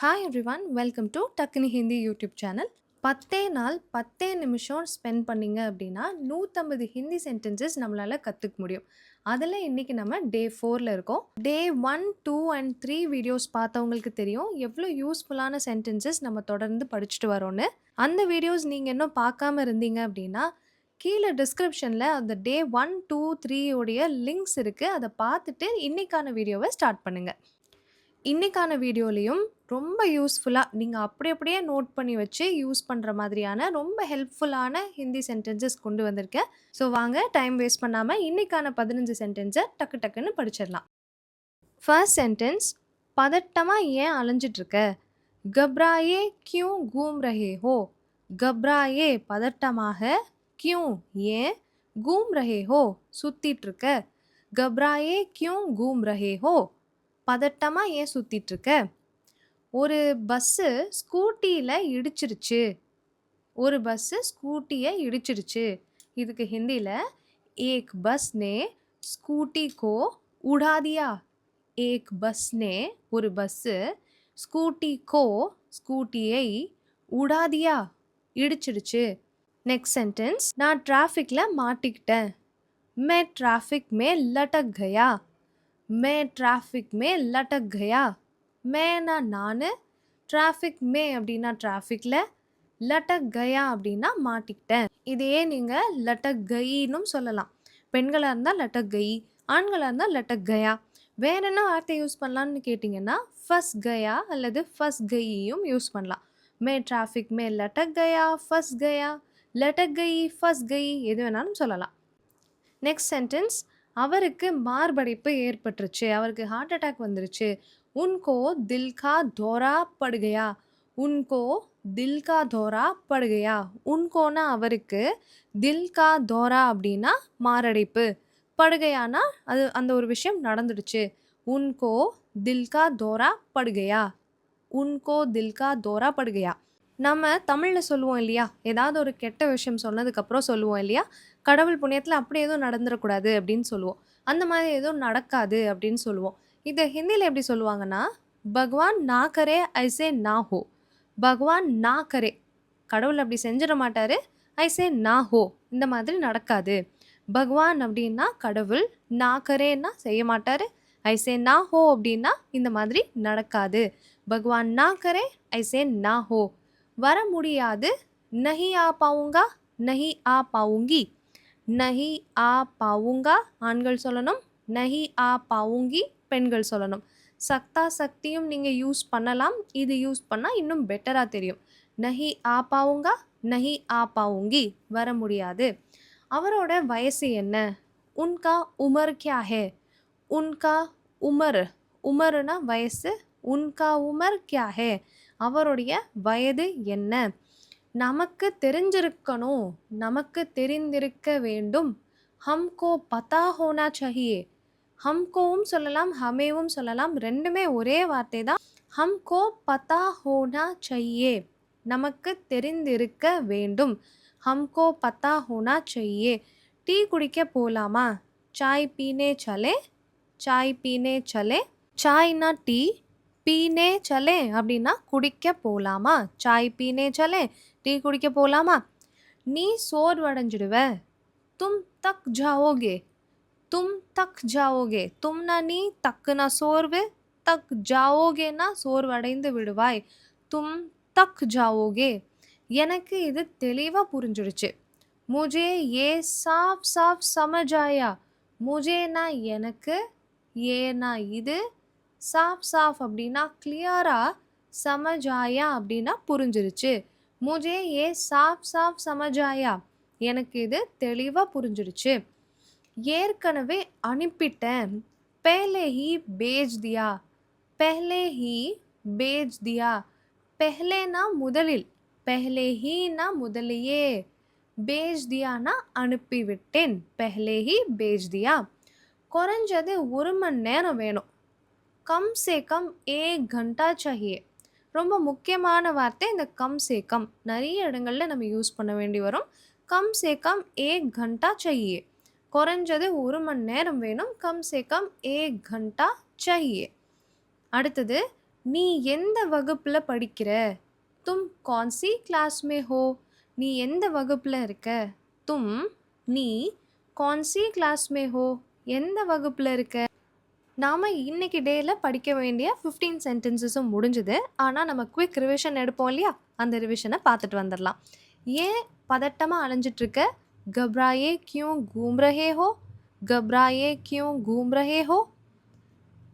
Hi everyone welcome to டக்குனி Hindi YouTube channel. 10 நாள் 10 நிமிஷம் ஸ்பெண்ட் பண்ணீங்க அப்படின்னா 150 ஹிந்தி சென்டென்சஸ் நம்மளால கற்றுக்க முடியும். அதில் இன்னைக்கு நம்ம டே 4ல் இருக்கோம். டே 1, 2 அண்ட் 3 வீடியோஸ் பார்த்தவங்களுக்கு தெரியும் எவ்வளோ யூஸ்ஃபுல்லான சென்டென்சஸ் நம்ம தொடர்ந்து படிச்சுட்டு வரோன்னு. அந்த வீடியோஸ் நீங்கள் இன்னும் பார்க்காம இருந்தீங்க அப்படின்னா கீழே டிஸ்கிரிப்ஷனில் அந்த டே 1, 2, 3 உடைய லிங்க்ஸ் இருக்குது. அதை பார்த்துட்டு இன்னைக்கான வீடியோவை ஸ்டார்ட் பண்ணுங்கள். இன்னைக்கான வீடியோலையும் ரொம்ப யூஸ்ஃபுல்லாக நீங்கள் அப்படியே நோட் பண்ணி வச்சு யூஸ் பண்ணுற மாதிரியான ரொம்ப ஹெல்ப்ஃபுல்லான ஹிந்தி சென்டென்சஸ் கொண்டு வந்திருக்கேன். ஸோ வாங்க டைம் வேஸ்ட் பண்ணாமல் இன்னைக்கான 15 சென்டென்ஸை டக்கு டக்குன்னு படிச்சிடலாம். ஃபர்ஸ்ட் சென்டென்ஸ், பதட்டமாக ஏன் அலைஞ்சிட்டு இருக்க? கப்ராயே கியூ கூம் ரஹே ஹோ. கப்ராயே பதட்டமாக, கியூ ஏன், கூம் ரஹே ஹோ சுத்திட்டு இருக்க. கப்ராயே கியூ கூம் ரஹே ஹோ பதட்டமாக ஏன் சுத்திட்டு இருக்க? ஒரு பஸ்ஸு ஸ்கூட்டியில் இடிச்சிருச்சு. ஒரு பஸ்ஸு ஸ்கூட்டியை இடிச்சிருச்சு. இதுக்கு ஹிந்தியில் ஏக் பஸ் நே ஸ்கூட்டி கோ உடா தியா. ஏக் பஸ் நே ஒரு பஸ்ஸு ஸ்கூட்டி கோ ஸ்கூட்டியை உடா தியா இடிச்சிடுச்சு. நெக்ஸ்ட் சென்டென்ஸ், நான் டிராஃபிக்கில் மாட்டிக்கிட்டேன். மே டிராஃபிக் மே லட்டக் கயா. மே டிராஃபிக் மே லட்டக் கயா. மேனா நான், டிராஃபிக் மே அப்படின்னா டிராஃபிக்கில், லட்டக் கயா அப்படின்னா மாட்டிக்கிட்டேன். இதையே நீங்கள் லட்டக் கயின்னும் சொல்லலாம். பெண்களாக இருந்தால் லட்டக் கயி, ஆண்களாக இருந்தால் லட்டக் கயா. வேற என்ன வார்த்தை யூஸ் பண்ணலான்னு கேட்டிங்கன்னா ஃபஸ் கயா அல்லது ஃபஸ் கயியும் யூஸ் பண்ணலாம். மே டிராஃபிக் மே லட்டக் கயா, ஃபஸ் கயா, லட்டக் கயி, ஃபஸ் கயி எது வேணாலும் சொல்லலாம். நெக்ஸ்ட் சென்டென்ஸ், அவருக்கு மார்படைப்பு ஏற்பட்டுருச்சு. அவருக்கு ஹார்ட் அட்டாக் வந்துருச்சு. உன்கோ தில் கா தோரா படு கயா. உன்கோ தில் கா தோரா படு கயா. உன்கோனா அவருக்கு, தில் கா தோரா அப்படின்னா மாரடைப்பு, படுகையானா அது அந்த ஒரு விஷயம் நடந்துடுச்சு. உன்கோ தில் கா தோரா படு கயா. உன்கோ தில் கா தோரா படு கயா. நம்ம தமிழில் சொல்லுவோம் இல்லையா, ஏதாவது ஒரு கெட்ட விஷயம் சொன்னதுக்கப்புறம் சொல்லுவோம் இல்லையா, கடவுள் புண்ணியத்தில் அப்படி எதுவும் நடந்துடக்கூடாது அப்படின்னு சொல்லுவோம். அந்த மாதிரி எதுவும் நடக்காது அப்படின்னு சொல்லுவோம். இதை ஹிந்தியில் எப்படி சொல்லுவாங்கன்னா, பகவான் நா கரே ஐசே நா ஹோ. பகவான் நா கரே, கடவுள் அப்படி செஞ்சிட மாட்டாரு. ஐசே நா ஹோ, இந்த மாதிரி நடக்காது. பகவான் அப்படின்னா கடவுள், நா கரேன்னா செய்ய மாட்டாரு, ஐசே நா ஹோ அப்படின்னா இந்த மாதிரி நடக்காது. பகவான் நா கரே ஐசே நா ஹோ. வர முடியாது, நஹி ஆ பாவுங்கா, நஹி ஆ பாவுங்கி. நஹி ஆ பாவுங்கா ஆண்கள் சொல்லணும், நஹி ஆ பாவுங்கி பெண்கள் சொல்லணும். சக்தா சக்தியும் நீங்கள் யூஸ் பண்ணலாம். இது யூஸ் பண்ணால் இன்னும் பெட்டராக தெரியும். நஹி ஆ பாவுங்கா, நஹி ஆ பாவுங்கி வர முடியாது. அவரோட வயசு என்ன? உன்கா உமர் கியா ஹே. உன்கா உமர், உமர்னா வயசு, உன்கா உமர் கியா ஹே அவருடைய வயது என்ன? நமக்கு தெரிஞ்சிருக்கணும், நமக்கு தெரிந்திருக்க வேண்டும். ஹம்கோ பதா ஹோனா சாஹியே. ஹம்கோவும் சொல்லலாம், ஹமேவும் சொல்லலாம், ரெண்டுமே ஒரே வார்த்தை தான். ஹம்கோ பதா ஹோனா சாஹியே, நமக்கு தெரிந்திருக்க வேண்டும். ஹம்கோ பதா ஹோனா சாஹியே. டீ குடிக்க போகலாமா? சாய் பீனே சலே. சாய் பீனே சலே. சாய்னா டீ, பீனே சலே அப்படின்னா குடிக்க போகலாமா. சாய் பீனே சலே, டீ குடிக்க போகலாமா. நீ சோர்வடைஞ்சிடுவ. தும் தக் ஜாவோகே. தும் தக் ஜாவோகே, தும்னா நீ, தக்குனா சோர்வு, தக் ஜாவோகேனா சோர்வடைந்து விடுவாய். தும் தக் ஜாவோகே. எனக்கு இது தெளிவாக புரிஞ்சிடுச்சு. முஜே ஏ சாஃப் சாஃப் சமஜாயா. முஜேனா எனக்கு, ஏனா இது, சாஃப் சாஃப் அப்படின்னா கிளியராக, சமஜாயா அப்படின்னா புரிஞ்சிருச்சு. முஜே ஏ சாஃப் சாஃப் சமஜாயா, எனக்கு இது தெளிவாக புரிஞ்சிருச்சு. ஏற்கனவே அனுப்பிட்டேன். பெஹ்லே ஹி பேஜ் தியா. பெஹ்லே ஹி பேஜ் தியா. பெஹ்லேனா முதலில், பெஹ்லே ஹீனா முதலியே, பேஜ் தியானா அனுப்பிவிட்டேன். பெஹ்லே ஹி பேஜ் தியா. குறைஞ்சது 1 மணி நேரம் வேணும். கம் சே கம் ஏக் கண்டா சாஹியே. ரொம்ப முக்கியமான வார்த்தை இந்த கம் சே கம். நிறைய இடங்களில் நம்ம யூஸ் பண்ண வேண்டி வரும். கம் சே கம் ஏக் கண்டா சாஹியே, குறைஞ்சது 1 மணி நேரம் வேணும். கம் சே கம் ஏக் கண்டா சாஹியே. அடுத்தது, நீ எந்த வகுப்புல படிக்கிற? तुम कौन सी क्लास में हो? நீ எந்த வகுப்புல இருக்க? तुम நீ कौन सी क्लास में हो? எந்த வகுப்புல இருக்க? நாம இன்னைக்கு டேல படிக்க வேண்டிய 15 சென்டென்சஸும் முடிஞ்சுது. ஆனா நம்ம குயிக் ரிவிஷன் எடுப்போம் இல்லையா? அந்த ரிவிஷனை பார்த்துட்டு வந்துடலாம். ஏன் பதட்டமா அலைஞ்சிட்டு இருக்க? घबराए क्यों घूम रहे हो? घबराए क्यों घूम रहे हो?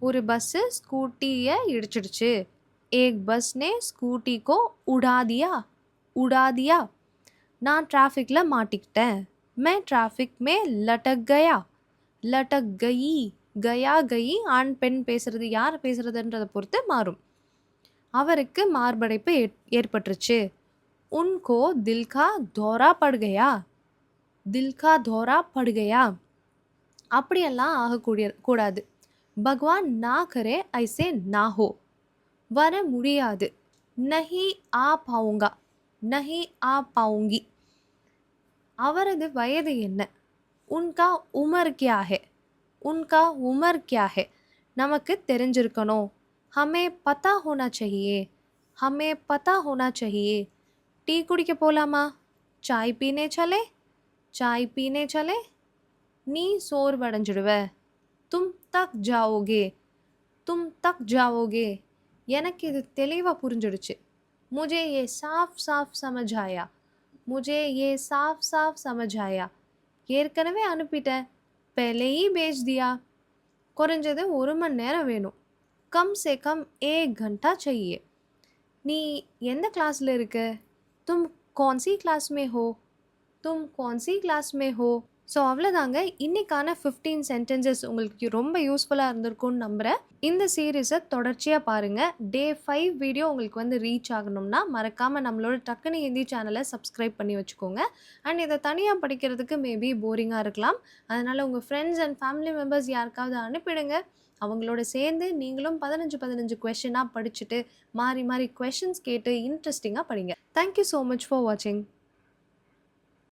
ஒரு பஸ் ஸ்கூட்டியை இடிச்சிடுச்சு. एक बस ने स्कूटी को उड़ा दिया. उड़ा दिया. நான் டிராஃபிக்ல மாட்டிக்கிட்டேன். मैं ट्रैफिक में लटक गया. लटक गई. गया गई ஆண் பெண் பேசுறது யார் பேசுறதுன்றதை பொறுத்து மாறும். அவருக்கு மார்படைப்பு ஏற்பட்டுருச்சு. उनको दिल का दौरा पड़ गया. दिल का दौरा पड़ गया. அப்படியெல்லாம் கூடாது. பகவான் ना करे ऐसे ना हो. வர முடியாது. नहीं आ पाऊंगा. नहीं आ पाऊंगी. அவரது வயது என்ன? उनका उम्र क्या है? उनका उम्र क्या है? நமக்கு தெரிஞ்சிருக்கணும். हमें पता होना चाहिए. हमें पता होना चाहिए. டீ குடிக்க போலாமா? चाय पीने चले? चाय पीने चले? நீ சோர்வடைஞ்சிடுவ. तुम तक जाओगे. तुम तक जाओगे. எனக்கு இது தெளிவாக புரிஞ்சிடுச்சு. मुझे ये साफ साफ समझ आया. मुझे ये साफ साफ समझ आया. ஏற்கனவே அனுப்பிட்டேன். पहले ही भेज दिया. குறைஞ்சது 1 மணி நேரம் வேணும். कम से कम 1 घंटा चाहिए. நீ எந்த கிளாஸில் இருக்க? तुम कौन सी क्लास में हो? तुम कौन सी क्लास में हो? ஸோ அவ்வளோதாங்க. இன்னைக்கான 15 சென்டென்சஸ் உங்களுக்கு ரொம்ப யூஸ்ஃபுல்லாக இருந்திருக்கும்னு நம்புகிறேன். இந்த சீரீஸை தொடர்ச்சியாக பாருங்கள். டே 5 வீடியோ உங்களுக்கு வந்து ரீச் ஆகணும்னா மறக்காமல் நம்மளோட டக்குனு ஹிந்தி சேனலை சப்ஸ்கிரைப் பண்ணி வச்சுக்கோங்க. அண்ட் இதை தனியாக படிக்கிறதுக்கு மேபி போரிங்காக இருக்கலாம். அதனால் உங்கள் ஃப்ரெண்ட்ஸ் அண்ட் ஃபேமிலி மெம்பர்ஸ் யாருக்காவது அனுப்பிடுங்க. அவங்களோட சேர்ந்து நீங்களும் 15 கொஷனாக படிச்சுட்டு மாறி மாறி கொஷின்ஸ் கேட்டு இன்ட்ரெஸ்டிங்காக படிங்க. தேங்க்யூ ஸோ மச் ஃபார் வாட்சிங்.